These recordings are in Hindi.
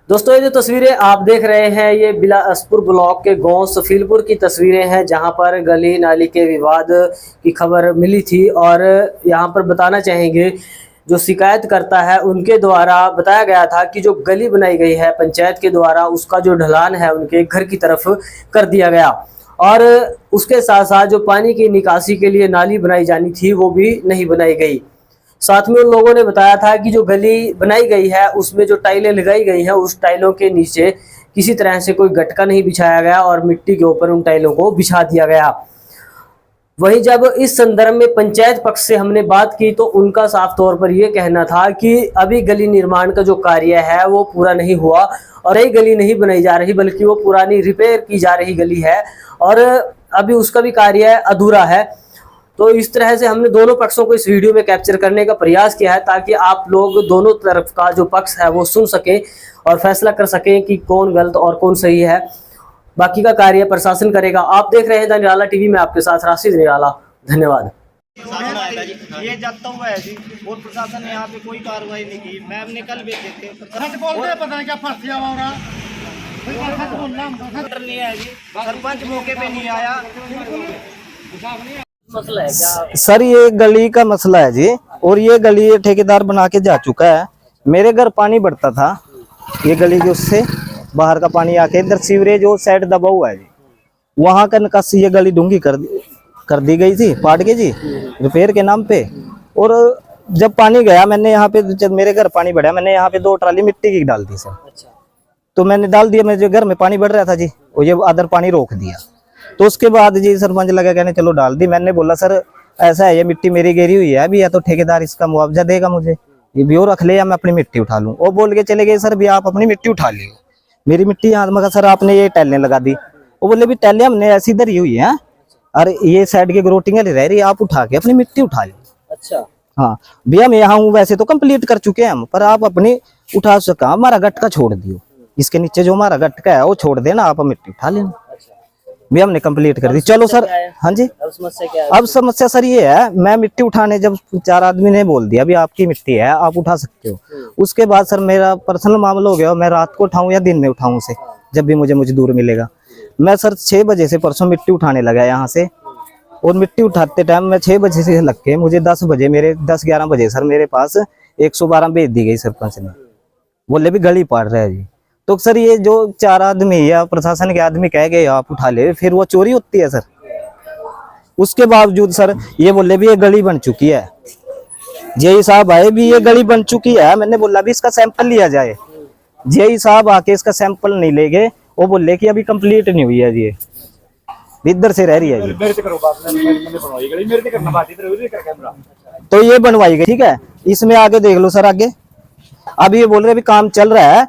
दोस्तों ये जो तस्वीरें आप देख रहे हैं ये बिलासपुर ब्लॉक के गांव सफीलपुर की तस्वीरें हैं, जहां पर गली नाली के विवाद की खबर मिली थी। और यहां पर बताना चाहेंगे जो शिकायत करता है उनके द्वारा बताया गया था कि जो गली बनाई गई है पंचायत के द्वारा, उसका जो ढलान है उनके घर की तरफ कर दिया गया। और उसके साथ साथ जो पानी की निकासी के लिए नाली बनाई जानी थी वो भी नहीं बनाई गई। साथ में उन लोगों ने बताया था कि जो गली बनाई गई है उसमें जो टाइलें लगाई गई हैं उस टाइलों के नीचे किसी तरह से कोई गटका नहीं बिछाया गया और मिट्टी के ऊपर उन टाइलों को बिछा दिया गया। वहीं जब इस संदर्भ में पंचायत पक्ष से हमने बात की तो उनका साफ तौर पर यह कहना था कि अभी गली निर्माण का जो कार्य है वो पूरा नहीं हुआ और नई गली नहीं बनाई जा रही, बल्कि वो पुरानी रिपेयर की जा रही गली है और अभी उसका भी कार्य अधूरा है। तो इस तरह से हमने दोनों पक्षों को इस वीडियो में कैप्चर करने का प्रयास किया है ताकि आप लोग दोनों तरफ का जो पक्ष है वो सुन सकें और फैसला कर सकें कि कौन गलत और कौन सही है। बाकी का कार्य प्रशासन करेगा। आप देख रहे हैं द निराला टीवी में आपके साथ राशिद निराला। धन्यवाद। ये जाता हुआ है जी और प्रशासन ने यहाँ पे कोई कार्रवाई नहीं की। मैम ने कल भेजे थे, पता नहीं क्या फंस गया होगा, नहीं है जी, सरपंच मौके पे नहीं आया। मसला है क्या सर? ये गली का मसला है जी, और ये गली ठेकेदार बना के जा चुका है। मेरे घर पानी बढ़ता था, ये गली के उससे बाहर का पानी आके इधर सीवरेज और साइड दबा हुआ है जी, वहां का निकासी ये गली डूंगी कर दी गई थी पाट के जी, रिपेयर के नाम पे। और जब पानी गया मैंने यहाँ पे, जब मेरे घर पानी बढ़ा मैंने यहाँ पे 2 ट्राली मिट्टी की डाल दी सर। अच्छा। तो मैंने डाल दिया, मेरे घर में पानी बढ़ रहा था जी, और ये अदर पानी रोक दिया। तो उसके बाद जी सरपंच लगा कहने चलो डाल दी। मैंने बोला सर ऐसा है ये मिट्टी मेरी गिरी हुई है अभी, या तो ठेकेदार इसका मुआवजा देगा मुझे, ये भी और रख ले या मैं अपनी मिट्टी उठा लूं। वो बोल के चले गए सर भी आप अपनी मिट्टी उठा लियो। मेरी मिट्टी यहाँ मगर सर आपने ये टाइलें लगा दी। वो बोले भी टाइलें हमने ऐसी धरी हुई है और ये साइड की ग्रोटिंग रह रही, आप उठा के अपनी मिट्टी उठा लो। अच्छा। हाँ भैया मैं यहाँ हूँ, वैसे तो कंप्लीट कर चुके हैं हम, पर आप अपनी उठा सका, हमारा गटका छोड़ दियो, इसके नीचे जो हमारा गटका है वो छोड़ देना, आप मिट्टी उठा लेना। भी हमने कंप्लीट कर दी। चलो सर। हाँ जी। अब समस्या क्या है? अब समस्या सर ये है, मैं मिट्टी उठाने जब 4 आदमी ने बोल दिया भी आपकी मिट्टी है आप उठा सकते हो, उसके बाद सर मेरा पर्सनल मामला हो गया, मैं रात को उठाऊं या दिन में उठाऊं से, जब भी मुझे मजदूर मिलेगा। मैं सर 6 बजे से परसों मिट्टी उठाने लगा यहाँ से, और मिट्टी उठाते टाइम मैं 6 बजे से लग के मुझे 10-11 बजे सर मेरे पास 112 भेज दी गई सरपंच ने, बोले भी गली पाड़ रहा है जी। तो सर ये जो 4 आदमी या प्रशासन के आदमी कह गए आप उठा ले, फिर वो चोरी होती है सर। उसके बावजूद सर ये बोले भी ये गली बन चुकी है, जेई साहब आए भी ये गली बन चुकी है, मैंने बोला भी इसका सैंपल लिया जाए। जेई साहब आके इसका सैंपल नहीं ले गए, वो बोले कि अभी कंप्लीट नहीं हुई है जी, इधर से रह रही है जी। तो ये बनवाई गई, ठीक है। इसमें आगे देख लो सर, आगे अब ये बोल रहे भी काम चल रहा है,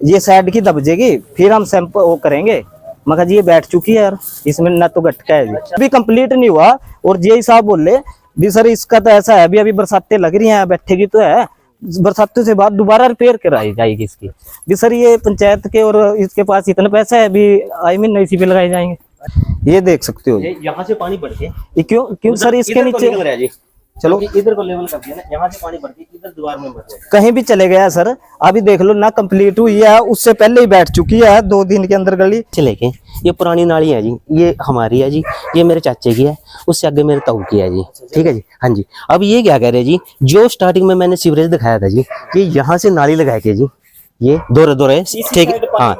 ये साइड की दब जाएगी फिर हम सैंपल वो करेंगे, मगर जी ये बैठ चुकी है यार, इसमें ना तो गटका है जी, अभी कंप्लीट नहीं हुआ। और जेई साहब बोले भी सर इसका तो ऐसा है अभी बरसातें लग रही हैं, बैठेगी तो है, बरसातों से बाद दोबारा रिपेयर कराई जाएगी इसकी भी सर। ये पंचायत के और इसके पास इतना पैसा है अभी, आई मीन इसी पे लगाए जाएंगे। ये देख सकते हो यहाँ से पानी बढ़ के क्यों सर इसके नीचे चलो इधर को लेवल कर दिया ना, यहाँ से पानी बढ़ के इधर दीवार में बढ़ गया, कहीं भी चले गया सर। अभी देख लो ना कंप्लीट हुई है, उससे पहले ही बैठ चुकी है 2 दिन के अंदर गली। चले के ये पुरानी नाली है जी, ये हमारी है जी, ये मेरे चाचे की है, उससे आगे मेरे ताऊ की है जी, ठीक है जी। हाँ जी। अब ये क्या कह रहे हैं जी, जो स्टार्टिंग में मैंने सीवरेज दिखाया था जी, कि यहाँ से नाली लगा के जी ये दौरे ठीक है, हाँ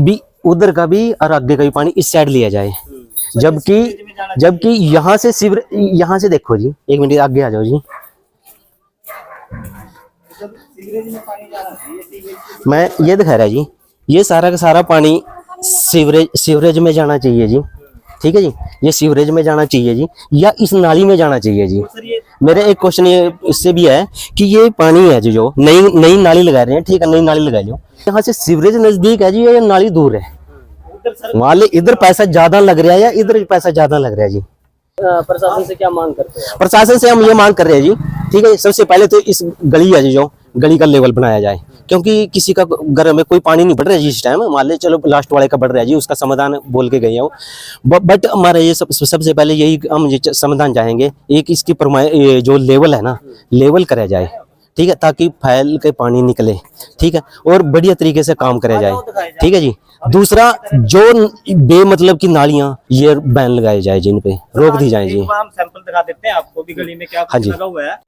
भी उधर का भी और आगे का भी पानी इस साइड लिया जाए, जबकि यहाँ से सीवर, यहाँ से देखो जी, 1 मिनट आगे आ जाओ जी, मैं ये दिखा रहा जी, ये सारा का सारा पानी सीवरेज में जाना चाहिए जी, ठीक है जी, ये सीवरेज में जाना चाहिए जी या इस नाली में जाना चाहिए जी। मेरा एक क्वेश्चन ये इससे भी है कि ये पानी है जो नई नाली लगा रहे हैं, ठीक है, नई नाली लगा लो, यहाँ से सीवरेज नजदीक है जी या नाली दूर है, मान ली इधर पैसा ज्यादा लग रहा है या इधर पैसा ज्यादा लग रहा है जी। प्रशासन से क्या मांग करते हैं? प्रशासन से हम ये मांग कर रहे हैं जी, ठीक है, सबसे पहले तो इस गली है जो गली का लेवल बनाया जाए, क्योंकि किसी का घर में कोई पानी नहीं बढ़ रहा है जी इस टाइम, मान ले चलो लास्ट वाले का बढ़ रहा है जी, उसका समाधान बोल के गए हो, बट हमारा ये सबसे पहले यही हम समाधान चाहेंगे, एक इसकी जो लेवल है ना, लेवल करा जाए, ठीक है, ताकि फैल के पानी निकले, ठीक है, और बढ़िया तरीके से काम करे जाए, ठीक है जी। दूसरा, जो बेमतलब की नालियां, ये बैन लगाए जाए, जिन पे रोक दी जाए जी। हम सैंपल दिखा देते हैं आपको भी गली में क्या हाँ जी। लगा हुआ है।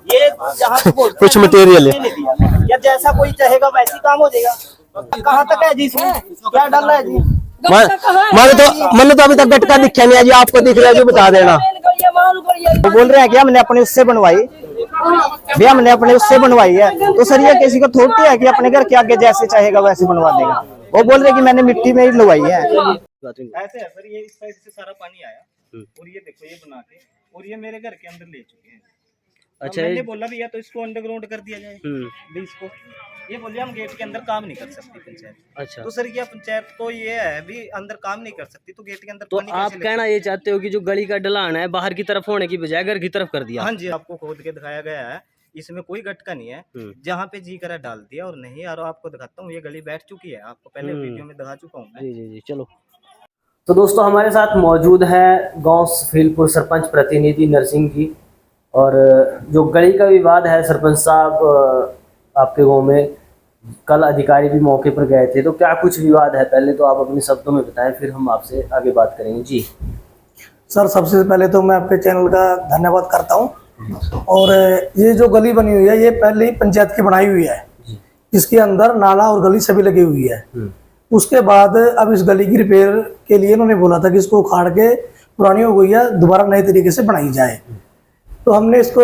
ये जहाँ से बोलते कुछ हैं, मटेरियल है, नहीं दिया। या जैसा कोई चाहेगा वैसे काम हो जाएगा। कहाँ तक है जी इसमें क्या डालना है जी? मैंने तो अभी तक गटका दिखा नहीं है जी, आपको दिख रहा है जो बता देना। वो बोल रहे हैं कि हमने अपने उससे बनवाई, भैया हमने अपने उससे बनवाई है, तो सर ये किसी को थोड़ी है कि अपने घर के आगे जैसे चाहेगा वैसे बनवा देगा। वो बोल रहे कि मैंने मिट्टी में ही लगवाई है। ऐसे है सर, ये इस साइड से सारा पानी आया और ये देखो ये बना के और ये मेरे घर के अंदर ले चुके हैं। अच्छा, मैंने बोला भैया तो इसको अंडरग्राउंड कर दिया जाए भी इसको। ये बोलिए हम गेट के अंदर काम नहीं कर सकती पंचायत। अच्छा, तो सर ये पंचायत को ये है भी अंदर काम नहीं कर सकती तो गेट के अंदर तो पानी आप कैसे ले कहना ये चाहते हो कि जो गली का ढलान है बाहर की तरफ होने की बजाय घर की तरफ कर सकते? दिया? हाँ जी, आपको खोद के दिखाया गया है, इसमें कोई गटका नहीं है। जहाँ पे जी करा डाल दिया और नहीं यार आपको दिखाता हूँ, ये गली बैठ चुकी है, आपको पहले वीडियो में दिखा चुका हूँ मैं। जी जी जी, चलो। तो दोस्तों हमारे साथ मौजूद है गांव सफीलपुर सरपंच प्रतिनिधि नरसिंह जी, और जो गली का विवाद है सरपंच साहब आपके गांव में कल अधिकारी भी मौके पर गए थे, तो क्या कुछ विवाद है पहले तो आप अपने शब्दों में बताएं, फिर हम आपसे आगे बात करेंगे जी। सर सबसे पहले तो मैं आपके चैनल का धन्यवाद करता हूं। और ये जो गली बनी हुई है ये पहले ही पंचायत की बनाई हुई है, इसके अंदर नाला और गली सभी लगी हुई है। उसके बाद अब इस गली की रिपेयर के लिए इन्होंने बोला था कि इसको उखाड़ के पुरानी हो गई है दोबारा नए तरीके से बनाई जाए, तो हमने इसको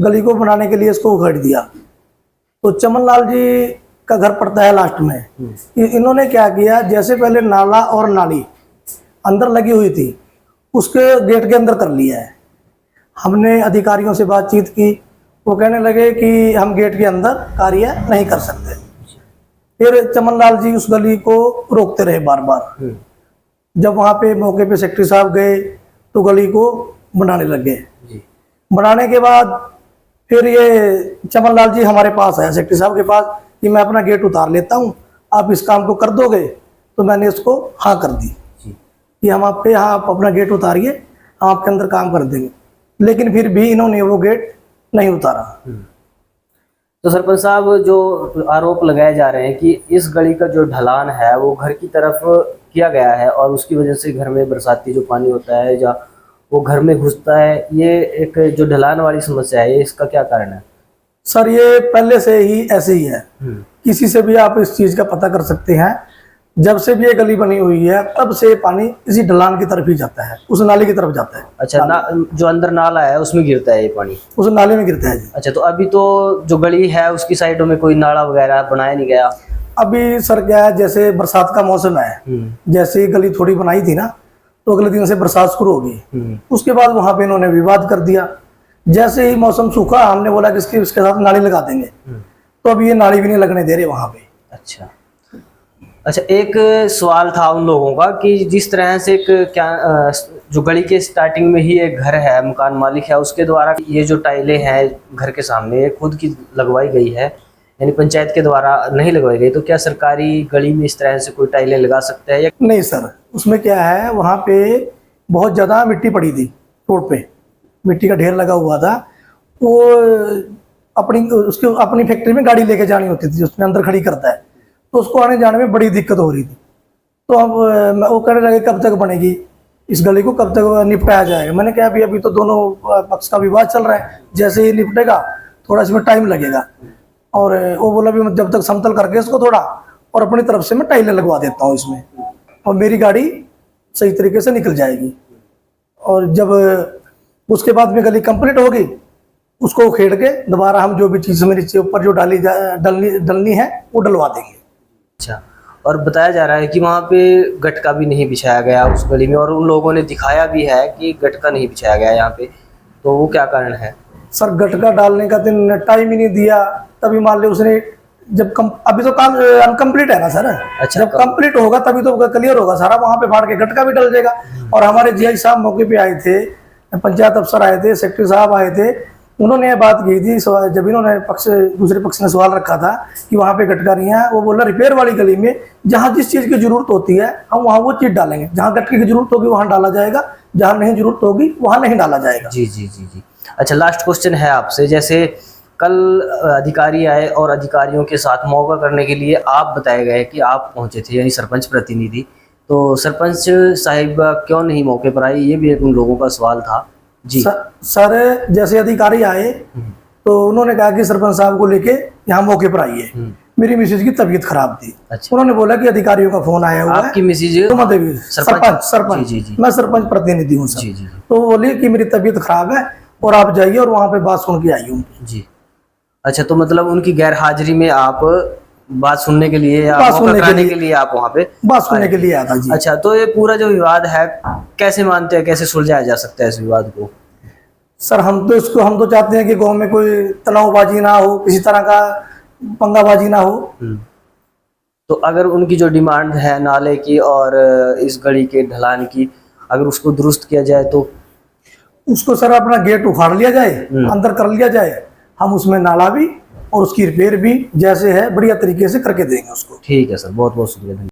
गली को बनाने के लिए इसको उखाड़ दिया। तो चमन लाल जी का घर पड़ता है लास्ट में। इन्होंने क्या किया, जैसे पहले नाला और नाली अंदर लगी हुई थी उसके गेट के अंदर कर लिया है। हमने अधिकारियों से बातचीत की, वो कहने लगे कि हम गेट के अंदर कार्य नहीं कर सकते। फिर चमन लाल जी उस गली को रोकते रहे बार बार। जब वहाँ पे मौके पे सेक्रेटरी साहब गए तो गली को बनाने लग गए। बनाने के बाद फिर ये चमन लाल जी हमारे पास आया सेक्रेटरी साहब के पास कि मैं अपना गेट उतार लेता हूँ, आप इस काम को कर दोगे? तो मैंने इसको हाँ कर दी कि हम आप पे हाँ आप अपना गेट उतारिए, हम आपके अंदर काम कर देंगे। लेकिन फिर भी इन्होंने वो गेट नहीं उतारा। तो सरपंच साहब जो आरोप लगाए जा रहे हैं कि इस गली का जो ढलान है वो घर की तरफ किया गया है और उसकी वजह से घर में बरसाती जो पानी होता है या वो घर में घुसता है, ये एक जो ढलान वाली समस्या है, इसका क्या कारण है? सर ये पहले से ही ऐसे ही है, किसी से भी आप इस चीज का पता कर सकते हैं। जब से भी ये गली बनी हुई है तब से पानी इसी ढलान की तरफ ही जाता है, उस नाले की तरफ जाता है। अच्छा, जो अंदर नाला है उसमें गिरता है ये पानी? उस नाले में गिरता है जी। अच्छा, तो अभी तो जो गली है उसकी साइडों में कोई नाला वगैरह बनाया नहीं गया? अभी सर क्या है, जैसे बरसात का मौसम है, जैसे ही गली थोड़ी बनाई थी ना तो अगले दिन से बरसात शुरू हो गई। उसके बाद वहां पे इन्होंने विवाद कर दिया। जैसे ही मौसम सूखा हमने बोला कि इसके साथ नाली लगा देंगे, तो अभी ये नाली भी नहीं लगने दे रहे वहां पे। अच्छा अच्छा, एक सवाल था उन लोगों का कि जिस तरह से एक क्या जो गली के स्टार्टिंग में ही एक घर है, मकान मालिक है, उसके द्वारा ये जो टाइलें हैं घर के सामने ये खुद की लगवाई गई है, यानी पंचायत के द्वारा नहीं लगवाई गई, तो क्या सरकारी गली में इस तरह से कोई टाइलें लगा सकते हैं या? नहीं सर, उसमें क्या है, वहाँ पे बहुत ज़्यादा मिट्टी पड़ी थी, रोड पे मिट्टी का ढेर लगा हुआ था। वो अपनी फैक्ट्री में गाड़ी लेके जानी होती थी, उसमें अंदर खड़ी करता है, तो उसको आने जाने में बड़ी दिक्कत हो रही थी। तो अब वो कहने लगे कब तक बनेगी इस गली को, कब तक निपटाया जाएगा? मैंने कहा अभी तो दोनों पक्ष का विवाद चल रहा है, जैसे ही निपटेगा थोड़ा इसमें टाइम लगेगा। और वो बोला भी जब तक समतल करके इसको थोड़ा और अपनी तरफ से मैं टाइलें लगवा देता हूँ इसमें, और मेरी गाड़ी सही तरीके से निकल जाएगी। और जब उसके बाद में गली कंप्लीट होगी उसको उखेड़ के दोबारा हम जो भी चीज़ में नीचे ऊपर जो डलनी है वो डलवा देंगे। अच्छा, और बताया जा रहा है कि वहाँ पे गटका भी नहीं बिछाया गया उस गली में, और उन लोगों ने दिखाया भी है कि गटका नहीं बिछाया गया यहाँ पे, तो वो क्या कारण है? सर गटका डालने का दिन टाइम ही नहीं दिया, तभी मान लो उसने जब अभी तो काम अनकम्प्लीट है ना सर। अच्छा, जब कंप्लीट होगा तभी तो क्लियर होगा सारा, वहाँ पे फाड़ के गटका भी डल जाएगा। और हमारे जीआई साहब मौके पे आए थे, पंचायत अफसर आए थे, सेक्रेटरी साहब आए थे, उन्होंने ये बात की थी जब इन्होंने दूसरे पक्ष ने सवाल रखा था कि वहाँ पे गटका नहीं है, वो बोला रिपेयर वाली गली में जहाँ जिस चीज़ की जरूरत होती है हम वहाँ वो चीज़ डालेंगे, जहाँ गटके की जरूरत होगी वहाँ डाला जाएगा, जहाँ नहीं जरूरत होगी वहाँ नहीं डाला जाएगा। जी जी जी जी। अच्छा, लास्ट क्वेश्चन है आपसे, जैसे कल अधिकारी आए और अधिकारियों के साथ मौका करने के लिए आप बताए गए कि आप पहुंचे थे, यानी सरपंच प्रतिनिधि, तो सरपंच साहिबा क्यों नहीं मौके पर आई, ये भी एक उन लोगों का सवाल था जी। सर जैसे अधिकारी आए तो उन्होंने कहा कि सरपंच साहब को लेके यहाँ मौके पर आइए। मेरी मिसेज की तबीयत खराब थी। अच्छा। उन्होंने बोला कि अधिकारियों का फोन आया हुआ है। आपकी मिसेज सुमा देवी, सरपंच जी, जी। मैं सरपंच प्रतिनिधि हूँ सर। जी जी तो वो बोली कि मेरी तबीयत खराब है और आप जाइए और वहाँ पे बात सुन के आइए उनकी। जी। अच्छा, तो मतलब उनकी गैर हाजिरी में आप बात सुनने के लिए या बात मौका सुनने के कराने लिए- के लिए आप वहाँ पे बात सुनने के लिए आया था जी। अच्छा, तो ये पूरा जो विवाद है कैसे मानते हैं, कैसे सुलझाया जा सकता है इस विवाद को? सर हम तो चाहते हैं कि गांव में कोई तनावबाजी ना हो, किसी तरह का पंगाबाजी ना हो। तो अगर उनकी जो डिमांड है नाले की और इस गली के ढलान की, अगर उसको दुरुस्त किया जाए तो उसको सर अपना गेट उखाड़ लिया जाए, अंदर कर लिया जाए, हम उसमें नाला भी और उसकी रिपेयर भी जैसे है बढ़िया तरीके से करके देंगे उसको। ठीक है सर, बहुत बहुत शुक्रिया।